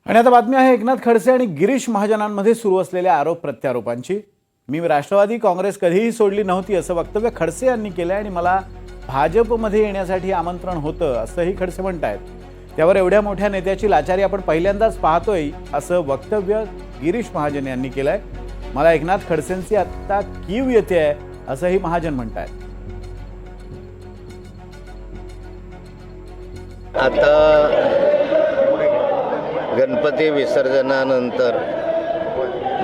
आणि आता बातमी आहे एकनाथ खडसे आणि गिरीश महाजनांमध्ये सुरू असलेल्या आरोप प्रत्यारोपांची। मी राष्ट्रवादी काँग्रेस कधीही सोडली नव्हती असं वक्तव्य खडसे यांनी केलं आणि मला भाजपमध्ये येण्यासाठी आमंत्रण होतं असंही खडसे म्हणतायत। त्यावर एवढ्या मोठ्या नेत्याची लाचारी आपण पहिल्यांदाच पाहतोय असं वक्तव्य गिरीश महाजन यांनी केलंय। मला एकनाथ खडसेंची आता कीव येते असंही महाजन म्हणतायत। आता गणपती विसर्जनानंतर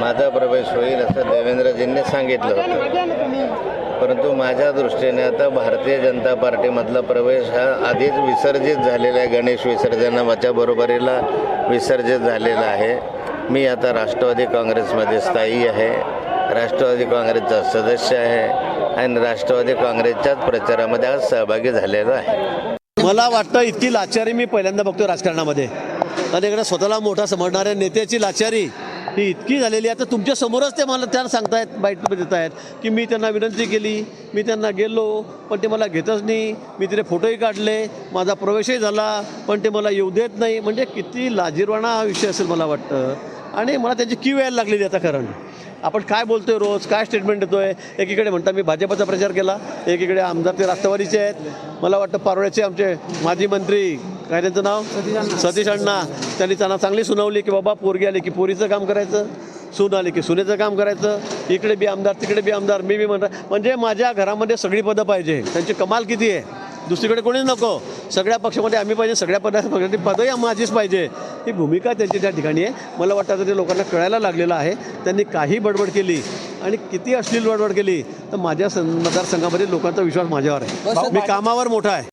माझा प्रवेश होईल असं देवेंद्रजींनी सांगितलं होतं, परंतु माझ्या दृष्टीने आता भारतीय जनता पार्टीमधला प्रवेश हा आधीच विसर्जित झालेला आहे। गणेश विसर्जनाच्या बरोबरीला विसर्जित झालेला आहे। मी आता राष्ट्रवादी काँग्रेसमध्ये स्थायी आहे, राष्ट्रवादी काँग्रेसचा सदस्य आहे आणि राष्ट्रवादी काँग्रेसच्याच प्रचारामध्ये आज सहभागी झालेला आहे। मला वाटतं इतकी लाचारी मी पहिल्यांदा बघतो राजकारणामध्ये। आणि इकडे स्वतःला मोठा समजणाऱ्या नेत्याची लाचारी ही इतकी झालेली आहे। आता तुमच्या समोरच ते मला त्यांना सांगतायत, बाईट देत आहेत की मी त्यांना विनंती केली, मी त्यांना गेलो पण ते मला घेतच नाही, मी तिथे फोटोही काढले, माझा प्रवेशही झाला पण ते मला येऊ देत नाही। म्हणजे किती लाजिरवाणा हा विषय असेल मला वाटतं। आणि मला त्यांची कीव यायला लागलेली आता। कारण आपण काय बोलतोय, रोज काय स्टेटमेंट देतोय। एकीकडे म्हणता मी भाजपचा प्रचार केला, एकीकडे आमदार ते राष्ट्रवादीचे आहेत। मला वाटतं पारोळ्याचे आमचे माजी मंत्री काय त्यांचं नाव सतीश अण्णा, त्यांनी त्यांना चांगली सुनावली की बाबा पोरगी आली की पोरीचं काम करायचं, सून आली की सुनेचं काम करायचं, इकडे बी आमदार तिकडे बी आमदार, मी बी म्हणतो म्हणजे माझ्या घरामध्ये सगळी पदं पाहिजे। त्यांची कमाल किती आहे, दुसरीकडे कोणीच नको, सगळ्या पक्षामध्ये आम्ही पाहिजे, सगळ्या पक्षाची पदही माझीच पाहिजे, ही भूमिका त्यांची त्या ठिकाणी आहे। मला वाटतं आता ते लोकांना कळायला लागलेलं आहे। त्यांनी काही बडबड केली आणि किती अश्लील बडबड केली तर माझ्या मतदारसंघामध्ये लोकांचा विश्वास माझ्यावर आहे। मी कामावर मोठा आहे।